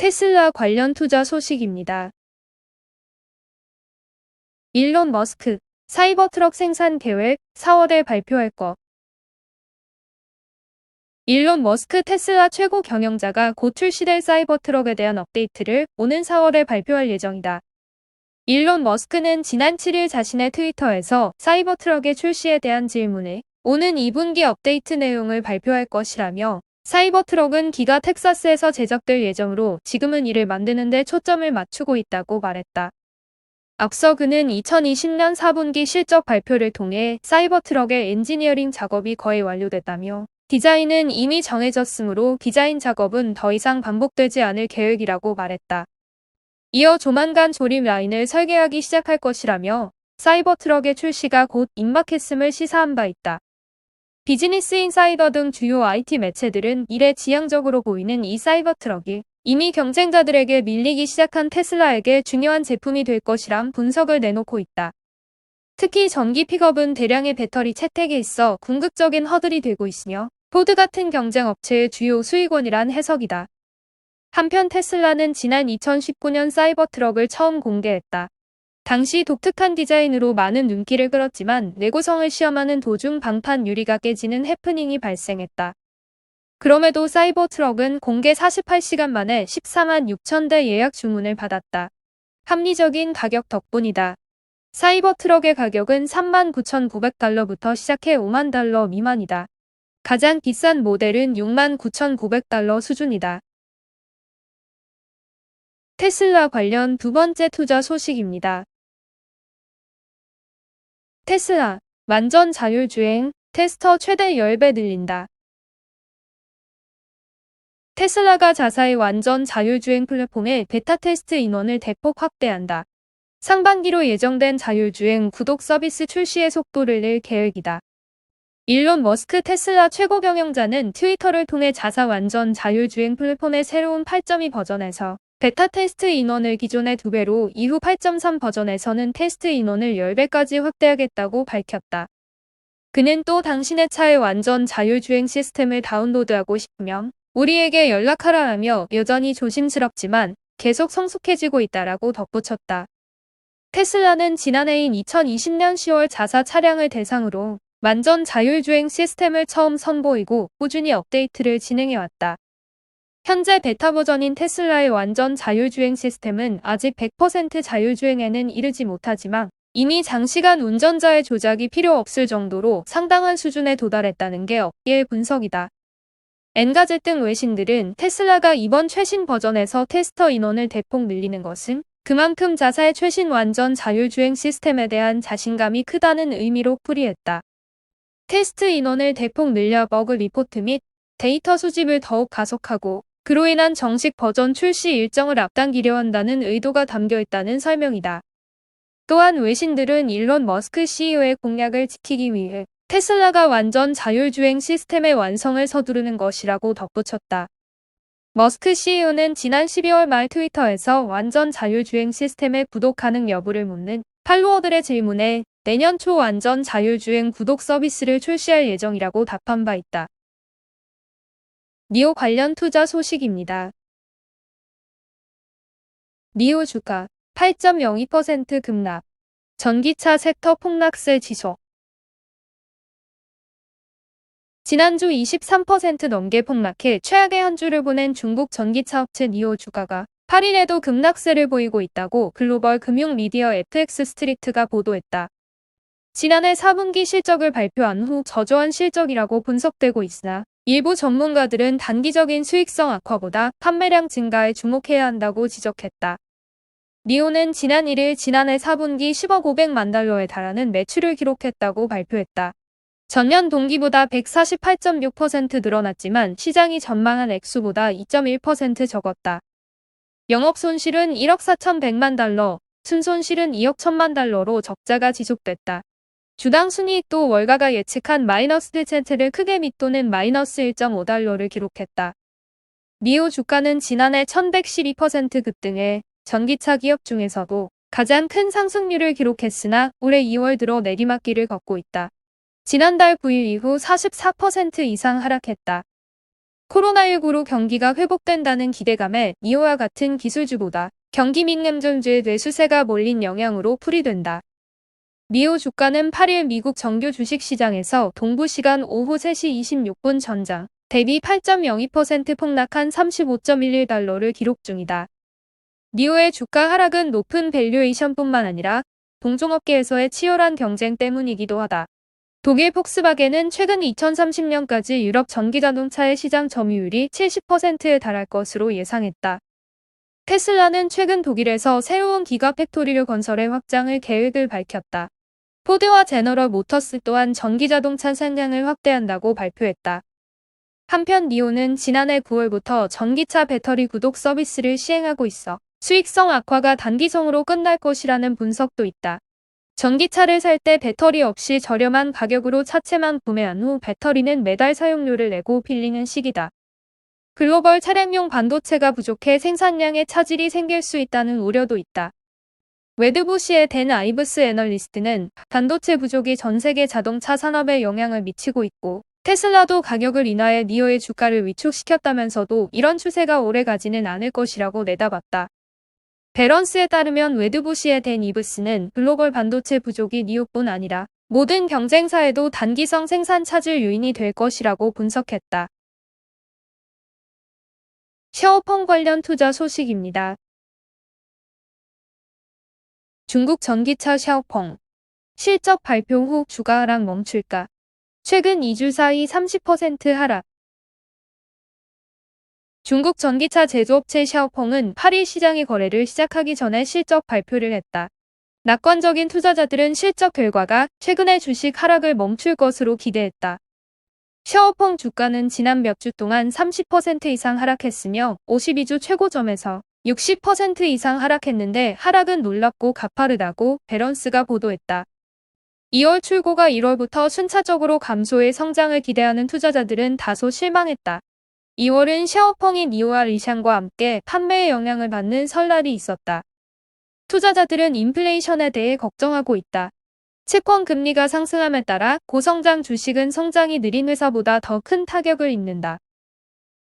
테슬라 관련 투자 소식입니다. 일론 머스크, 사이버트럭 생산 계획 4월에 발표할 것. 일론 머스크 테슬라 최고 경영자가 곧 출시될 사이버트럭에 대한 업데이트를 오는 4월에 발표할 예정이다. 일론 머스크는 지난 7일 자신의 트위터에서 사이버트럭의 출시에 대한 질문에 오는 2분기 업데이트 내용을 발표할 것이라며 사이버트럭은 기가 텍사스에서 제작될 예정으로 지금은 이를 만드는 데 초점을 맞추고 있다고 말했다. 앞서 그는 2020년 4분기 실적 발표를 통해 사이버트럭의 엔지니어링 작업이 거의 완료됐다며 디자인은 이미 정해졌으므로 디자인 작업은 더 이상 반복되지 않을 계획이라고 말했다. 이어 조만간 조립 라인을 설계하기 시작할 것이라며 사이버트럭의 출시가 곧 임박했음을 시사한 바 있다. 비즈니스 인사이더 등 주요 IT 매체들은 이래 지향적으로 보이는 이 사이버트럭이 이미 경쟁자들에게 밀리기 시작한 테슬라에게 중요한 제품이 될 것이란 분석을 내놓고 있다. 특히 전기 픽업은 대량의 배터리 채택에 있어 궁극적인 허들이 되고 있으며 포드 같은 경쟁 업체의 주요 수익원이란 해석이다. 한편 테슬라는 지난 2019년 사이버트럭을 처음 공개했다. 당시 독특한 디자인으로 많은 눈길을 끌었지만 내구성을 시험하는 도중 방판 유리가 깨지는 해프닝이 발생했다. 그럼에도 사이버트럭은 공개 48시간 만에 14만 6천 대 예약 주문을 받았다. 합리적인 가격 덕분이다. 사이버트럭의 가격은 39,900달러부터 시작해 5만 달러 미만이다. 가장 비싼 모델은 69,900달러 수준이다. 테슬라 관련 두 번째 투자 소식입니다. 테슬라, 완전 자율주행, 테스터 최대 10배 늘린다. 테슬라가 자사의 완전 자율주행 플랫폼의 베타 테스트 인원을 대폭 확대한다. 상반기로 예정된 자율주행 구독 서비스 출시의 속도를 낼 계획이다. 일론 머스크 테슬라 최고 경영자는 트위터를 통해 자사 완전 자율주행 플랫폼의 새로운 8.2 버전에서 베타 테스트 인원을 기존의 2배로 이후 8.3 버전에서는 테스트 인원을 10배까지 확대하겠다고 밝혔다. 그는 또 당신의 차의 완전 자율주행 시스템을 다운로드하고 싶으면 우리에게 연락하라라며 여전히 조심스럽지만 계속 성숙해지고 있다라고 덧붙였다. 테슬라는 지난해인 2020년 10월 자사 차량을 대상으로 완전 자율주행 시스템을 처음 선보이고 꾸준히 업데이트를 진행해왔다. 현재 베타 버전인 테슬라의 완전 자율주행 시스템은 아직 100% 자율주행에는 이르지 못하지만 이미 장시간 운전자의 조작이 필요 없을 정도로 상당한 수준에 도달했다는 게 업계의 분석이다. 엔가젯 등 외신들은 테슬라가 이번 최신 버전에서 테스터 인원을 대폭 늘리는 것은 그만큼 자사의 최신 완전 자율주행 시스템에 대한 자신감이 크다는 의미로 풀이했다. 테스트 인원을 대폭 늘려 버그 리포트 및 데이터 수집을 더욱 가속하고 그로 인한 정식 버전 출시 일정을 앞당기려 한다는 의도가 담겨 있다는 설명이다. 또한 외신들은 일론 머스크 CEO의 공약을 지키기 위해 테슬라가 완전 자율주행 시스템의 완성을 서두르는 것이라고 덧붙였다. 머스크 CEO는 지난 12월 말 트위터에서 완전 자율주행 시스템의 구독 가능 여부를 묻는 팔로워들의 질문에 내년 초 완전 자율주행 구독 서비스를 출시할 예정이라고 답한 바 있다. 니오 관련 투자 소식입니다. 니오 주가 8.02% 급락. 전기차 섹터 폭락세 지속. 지난주 23% 넘게 폭락해 최악의 한 주를 보낸 중국 전기차 업체 니오 주가가 8일에도 급락세를 보이고 있다고 글로벌 금융 미디어 FX 스트리트가 보도했다. 지난해 4분기 실적을 발표한 후 저조한 실적이라고 분석되고 있으나 일부 전문가들은 단기적인 수익성 악화보다 판매량 증가에 주목해야 한다고 지적했다. 니오는 지난 1일 지난해 4분기 10억 500만 달러에 달하는 매출을 기록했다고 발표했다. 전년 동기보다 148.6% 늘어났지만 시장이 전망한 액수보다 2.1% 적었다. 영업 손실은 1억 4,100만 달러, 순손실은 2억 1,000만 달러로 적자가 지속됐다. 주당 순이익도 월가가 예측한 마이너스 1센트를 크게 밑도는 마이너스 1.5달러를 기록했다. 니오 주가는 지난해 1112% 급등해 전기차 기업 중에서도 가장 큰 상승률을 기록했으나 올해 2월 들어 내리막길을 걷고 있다. 지난달 9일 이후 44% 이상 하락했다. 코로나19로 경기가 회복된다는 기대감에 니오와 같은 기술주보다 경기 민감주의 매수세가 몰린 영향으로 풀이된다. 니오 주가는 8일 미국 정규 주식시장에서 동부시간 오후 3시 26분 전장 대비 8.02% 폭락한 35.11달러를 기록 중이다. 니오의 주가 하락은 높은 밸류에이션뿐만 아니라 동종업계에서의 치열한 경쟁 때문이기도 하다. 독일 폭스바겐은 최근 2030년까지 유럽 전기자동차의 시장 점유율이 70%에 달할 것으로 예상했다. 테슬라는 최근 독일에서 새로운 기가팩토리를 건설해 확장을 계획을 밝혔다. 포드와 제너럴 모터스 또한 전기자동차 생산을 확대한다고 발표했다. 한편 니오는 지난해 9월부터 전기차 배터리 구독 서비스를 시행하고 있어 수익성 악화가 단기성으로 끝날 것이라는 분석도 있다. 전기차를 살 때 배터리 없이 저렴한 가격으로 차체만 구매한 후 배터리는 매달 사용료를 내고 빌리는 식이다. 글로벌 차량용 반도체가 부족해 생산량에 차질이 생길 수 있다는 우려도 있다. 웨드부시의 댄 아이브스 애널리스트는 반도체 부족이 전 세계 자동차 산업에 영향을 미치고 있고 테슬라도 가격을 인하해 니오의 주가를 위축시켰다면서도 이런 추세가 오래가지는 않을 것이라고 내다봤다. 밸런스에 따르면 웨드부시의 댄 이브스는 글로벌 반도체 부족이 니오뿐 아니라 모든 경쟁사에도 단기성 생산 차질 요인이 될 것이라고 분석했다. 샤오펑 관련 투자 소식입니다. 중국 전기차 샤오펑 실적 발표 후 주가 하락 멈출까? 최근 2주 사이 30% 하락. 중국 전기차 제조업체 샤오펑은 8일 시장의 거래를 시작하기 전에 실적 발표를 했다. 낙관적인 투자자들은 실적 결과가 최근의 주식 하락을 멈출 것으로 기대했다. 샤오펑 주가는 지난 몇 주 동안 30% 이상 하락했으며 52주 최고점에서 60% 이상 하락했는데 하락은 놀랍고 가파르다고 밸런스가 보도했다. 2월 출고가 1월부터 순차적으로 감소해 성장을 기대하는 투자자들은 다소 실망했다. 2월은 샤오펑이 니오와 리샹과 함께 판매에 영향을 받는 설날이 있었다. 투자자들은 인플레이션에 대해 걱정하고 있다. 채권 금리가 상승함에 따라 고성장 주식은 성장이 느린 회사보다 더 큰 타격을 입는다.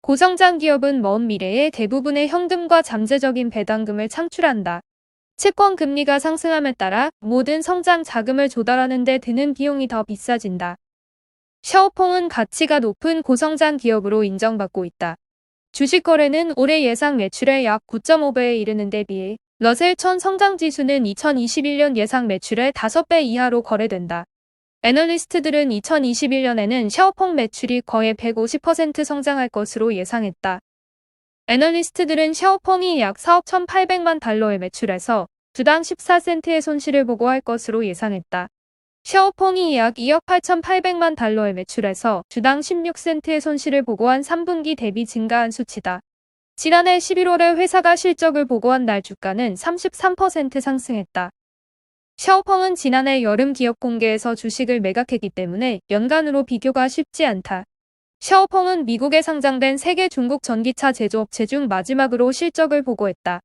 고성장 기업은 먼 미래에 대부분의 현금과 잠재적인 배당금을 창출한다. 채권 금리가 상승함에 따라 모든 성장 자금을 조달하는 데 드는 비용이 더 비싸진다. 샤오펑은 가치가 높은 고성장 기업으로 인정받고 있다. 주식 거래는 올해 예상 매출의 약 9.5배에 이르는 데 비해 러셀 1000 성장지수는 2021년 예상 매출의 5배 이하로 거래된다. 애널리스트들은 2021년에는 샤오펑 매출이 거의 150% 성장할 것으로 예상했다. 애널리스트들은 샤오펑이 약 4억 1,800만 달러의 매출에서 주당 14센트의 손실을 보고할 것으로 예상했다. 샤오펑이 약 2억 8,800만 달러의 매출에서 주당 16센트의 손실을 보고한 3분기 대비 증가한 수치다. 지난해 11월에 회사가 실적을 보고한 날 주가는 33% 상승했다. 샤오펑은 지난해 여름 기업 공개에서 주식을 매각했기 때문에 연간으로 비교가 쉽지 않다. 샤오펑은 미국에 상장된 세계 중국 전기차 제조업체 중 마지막으로 실적을 보고했다.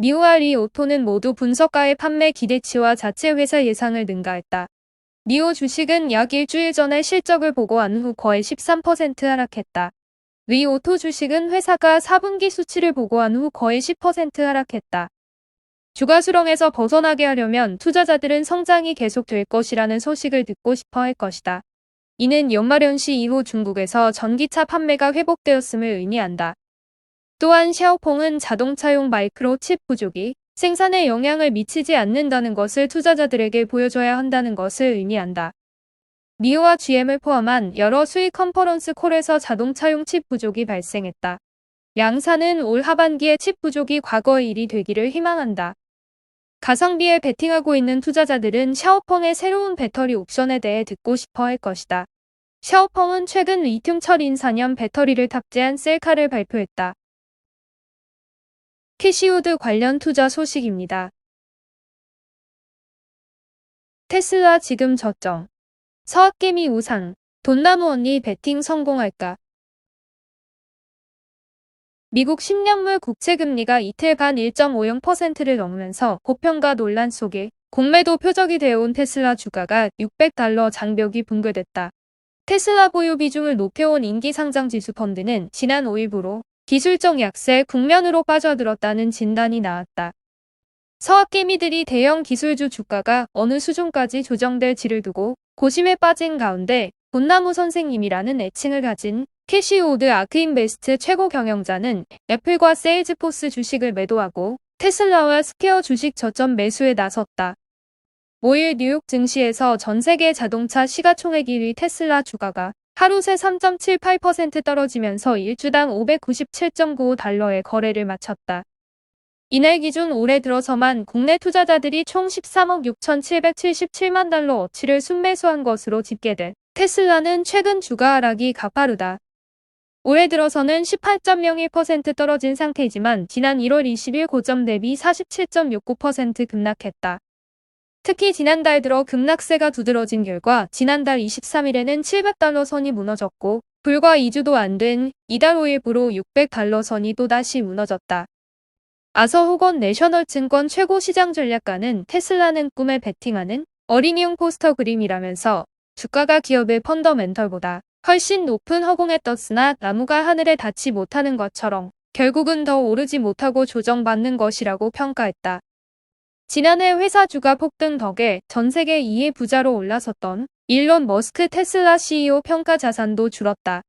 니오와 리 오토는 모두 분석가의 판매 기대치와 자체 회사 예상을 능가했다. 니오 주식은 약 일주일 전에 실적을 보고한 후 거의 13% 하락했다. 리 오토 주식은 회사가 4분기 수치를 보고한 후 거의 10% 하락했다. 주가 수렁에서 벗어나게 하려면 투자자들은 성장이 계속될 것이라는 소식을 듣고 싶어 할 것이다. 이는 연말연시 이후 중국에서 전기차 판매가 회복되었음을 의미한다. 또한 샤오펑은 자동차용 마이크로칩 부족이 생산에 영향을 미치지 않는다는 것을 투자자들에게 보여줘야 한다는 것을 의미한다. 니오와 GM을 포함한 여러 수익 컨퍼런스 콜에서 자동차용 칩 부족이 발생했다. 양사는 올 하반기에 칩 부족이 과거의 일이 되기를 희망한다. 가성비에 베팅하고 있는 투자자들은 샤오펑의 새로운 배터리 옵션에 대해 듣고 싶어 할 것이다. 샤오펑은 최근 리튬 철인산염 배터리를 탑재한 셀카를 발표했다. 캐시우드 관련 투자 소식입니다. 테슬라 지금 저점. 서학개미 우상. 돈나무 언니 베팅 성공할까? 미국 10년물 국채금리가 이틀간 1.50%를 넘으면서 고평가 논란 속에 공매도 표적이 되어온 테슬라 주가가 $600 장벽이 붕괴됐다. 테슬라 보유 비중을 높여온 인기상장지수 펀드는 지난 5일부로 기술적 약세 국면으로 빠져들었다는 진단이 나왔다. 서학개미들이 대형 기술주 주가가 어느 수준까지 조정될지를 두고 고심에 빠진 가운데 돈나무 선생님이라는 애칭을 가진 캐시우드 아크인베스트 최고 경영자는 애플과 세일즈포스 주식을 매도하고 테슬라와 스퀘어 주식 저점 매수에 나섰다. 5일 뉴욕 증시에서 전 세계 자동차 시가총액 1위 테슬라 주가가 하루 새 3.78% 떨어지면서 일주당 597.95달러의 거래를 마쳤다. 이날 기준 올해 들어서만 국내 투자자들이 총 13억 6,777만 달러 어치를 순매수한 것으로 집계돼 테슬라는 최근 주가 하락이 가파르다. 올해 들어서는 18.01% 떨어진 상태이지만 지난 1월 20일 고점 대비 47.69% 급락했다. 특히 지난달 들어 급락세가 두드러진 결과 지난달 23일에는 700달러 선이 무너졌고 불과 2주도 안 된 이달 5일부로 600달러 선이 또다시 무너졌다. 아서호건 내셔널증권 최고 시장 전략가는 테슬라는 꿈에 베팅하는 어린이용 포스터 그림이라면서 주가가 기업의 펀더멘털보다 훨씬 높은 허공에 떴으나 나무가 하늘에 닿지 못하는 것처럼 결국은 더 오르지 못하고 조정받는 것이라고 평가했다. 지난해 회사 주가 폭등 덕에 전 세계 2위 부자로 올라섰던 일론 머스크 테슬라 CEO 평가 자산도 줄었다.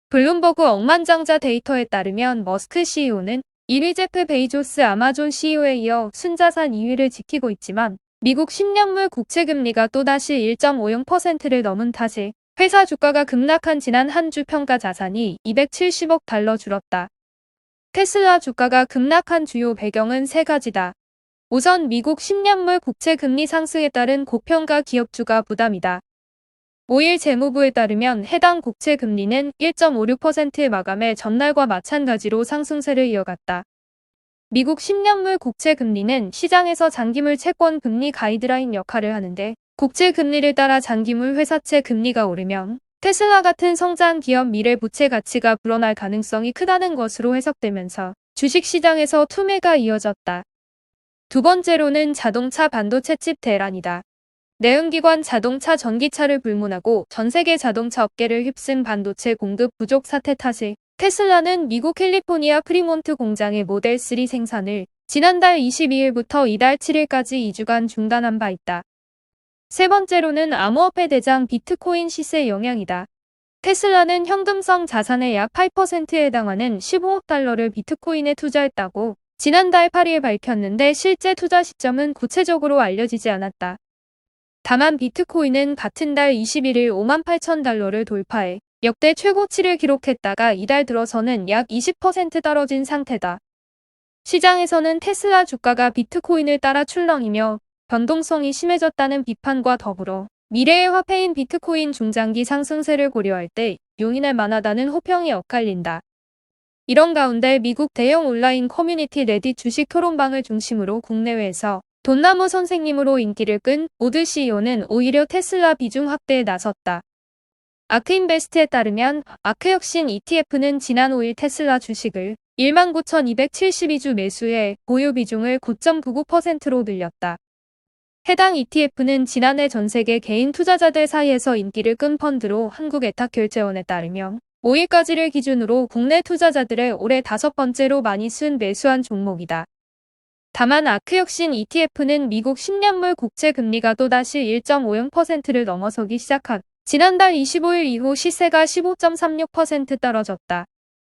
블룸버그 억만장자 데이터에 따르면 머스크 CEO는 1위 제프 베이조스 아마존 CEO에 이어 순자산 2위를 지키고 있지만 미국 10년물 국채금리가 또다시 1.50%를 넘은 탓에 회사 주가가 급락한 지난 한 주 평가 자산이 270억 달러 줄었다. 테슬라 주가가 급락한 주요 배경은 세 가지다. 우선 미국 10년물 국채 금리 상승에 따른 고평가 기업주가 부담이다. 5일 재무부에 따르면 해당 국채 금리는 1.56%에 마감해 전날과 마찬가지로 상승세를 이어갔다. 미국 10년물 국채 금리는 시장에서 장기물 채권 금리 가이드라인 역할을 하는데 국채 금리를 따라 장기물 회사채 금리가 오르면 테슬라 같은 성장 기업 미래 부채 가치가 불어날 가능성이 크다는 것으로 해석되면서 주식시장에서 투매가 이어졌다. 두 번째로는 자동차 반도체 칩 대란이다. 내연기관 자동차 전기차를 불문하고 전 세계 자동차 업계를 휩쓴 반도체 공급 부족 사태 탓에 테슬라는 미국 캘리포니아 프리몬트 공장의 모델 3 생산을 지난달 22일부터 이달 7일까지 2주간 중단한 바 있다. 세 번째로는 암호화폐 대장 비트코인 시세 영향이다. 테슬라는 현금성 자산의 약 8%에 해당하는 15억 달러를 비트코인에 투자했다고 지난달 8일 밝혔는데 실제 투자 시점은 구체적으로 알려지지 않았다. 다만 비트코인은 같은 달 21일 58,000달러를 돌파해 역대 최고치를 기록했다가 이달 들어서는 약 20% 떨어진 상태다. 시장에서는 테슬라 주가가 비트코인을 따라 출렁이며 변동성이 심해졌다는 비판과 더불어 미래의 화폐인 비트코인 중장기 상승세를 고려할 때 용인할 만하다는 호평이 엇갈린다. 이런 가운데 미국 대형 온라인 커뮤니티 레딧 주식 토론방을 중심으로 국내외에서 돈나무 선생님으로 인기를 끈 오드 CEO는 오히려 테슬라 비중 확대에 나섰다. 아크인베스트에 따르면 아크혁신 ETF는 지난 5일 테슬라 주식을 19,272주 매수해 보유 비중을 9.99%로 늘렸다. 해당 ETF는 지난해 전세계 개인 투자자들 사이에서 인기를 끈 펀드로 한국애탁결제원에 따르면 5일까지를 기준으로 국내 투자자들의 올해 5번째로 많이 매수한 종목이다. 다만 아크혁신 ETF는 미국 10년물 국채 금리가 또다시 1.50%를 넘어서기 시작한 지난달 25일 이후 시세가 15.36% 떨어졌다.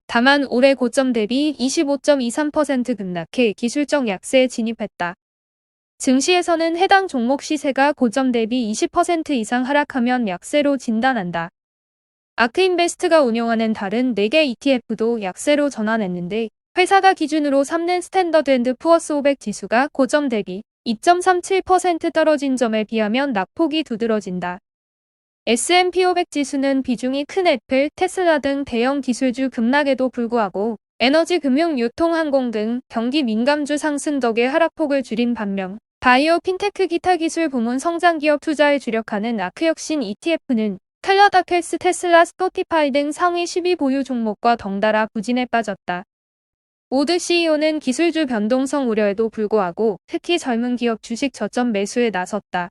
다만 올해 고점 대비 25.23% 급락해 기술적 약세에 진입했다. 증시에서는 해당 종목 시세가 고점 대비 20% 이상 하락하면 약세로 진단한다. 아크인베스트가 운영하는 다른 4개 ETF도 약세로 전환했는데 회사가 기준으로 삼는 스탠더드 앤드 푸어스 500 지수가 고점 대비 2.37% 떨어진 점에 비하면 낙폭이 두드러진다. S&P 500 지수는 비중이 큰 애플, 테슬라 등 대형 기술주 급락에도 불구하고 에너지, 금융, 유통, 항공 등 경기 민감주 상승 덕에 하락폭을 줄인 반면 바이오, 핀테크, 기타 기술 부문 성장기업 투자에 주력하는 아크혁신 ETF는 텔라다켈스, 테슬라, 스포티파이 등 상위 10위 보유 종목과 덩달아 부진에 빠졌다. 오드 CEO는 기술주 변동성 우려에도 불구하고 특히 젊은 기업 주식 저점 매수에 나섰다.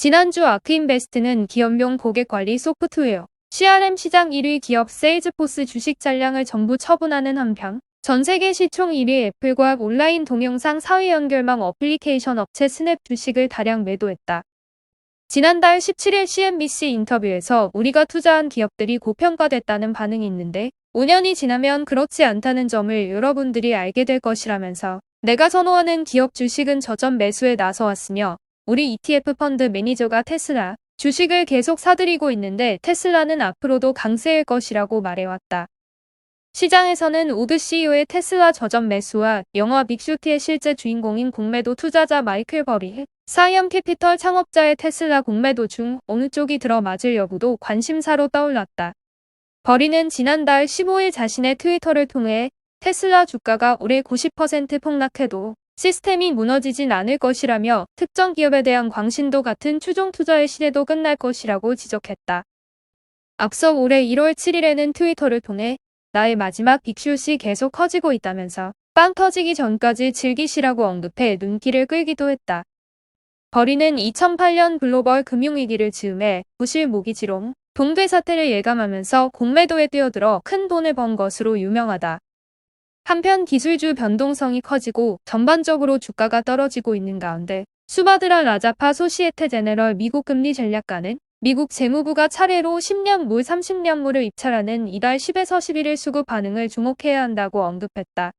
지난주 아크인베스트는 기업용 고객관리 소프트웨어 CRM 시장 1위 기업 세일즈포스 주식 잔량을 전부 처분하는 한편 전 세계 시총 1위 애플과 온라인 동영상 사회 연결망 어플리케이션 업체 스냅 주식을 다량 매도했다. 지난달 17일 CNBC 인터뷰에서 우리가 투자한 기업들이 고평가됐다는 반응이 있는데 5년이 지나면 그렇지 않다는 점을 여러분들이 알게 될 것이라면서 내가 선호하는 기업 주식은 저점 매수에 나서왔으며 우리 ETF 펀드 매니저가 테슬라 주식을 계속 사들이고 있는데 테슬라는 앞으로도 강세일 것이라고 말해왔다. 시장에서는 우드 CEO의 테슬라 저점 매수와 영화 빅쇼트의 실제 주인공인 공매도 투자자 마이클 버리, 사이언 캐피털 창업자의 테슬라 공매도 중 어느 쪽이 들어맞을 여부도 관심사로 떠올랐다. 버리는 지난달 15일 자신의 트위터를 통해 테슬라 주가가 올해 90% 폭락해도 시스템이 무너지진 않을 것이라며 특정 기업에 대한 광신도 같은 추종 투자의 시대도 끝날 것이라고 지적했다. 앞서 올해 1월 7일에는 트위터를 통해 나의 마지막 빅숏이 계속 커지고 있다면서 빵 터지기 전까지 즐기시라고 언급해 눈길을 끌기도 했다. 버리는 2008년 글로벌 금융위기를 즈음해 부실 모기지롱, 동대 사태를 예감하면서 공매도에 뛰어들어 큰 돈을 번 것으로 유명하다. 한편 기술주 변동성이 커지고 전반적으로 주가가 떨어지고 있는 가운데 수바드라 라자파 소시에테 제네럴 미국 금리 전략가는 미국 재무부가 차례로 10년물 30년물을 입찰하는 이달 10에서 11일 수급 반응을 주목해야 한다고 언급했다.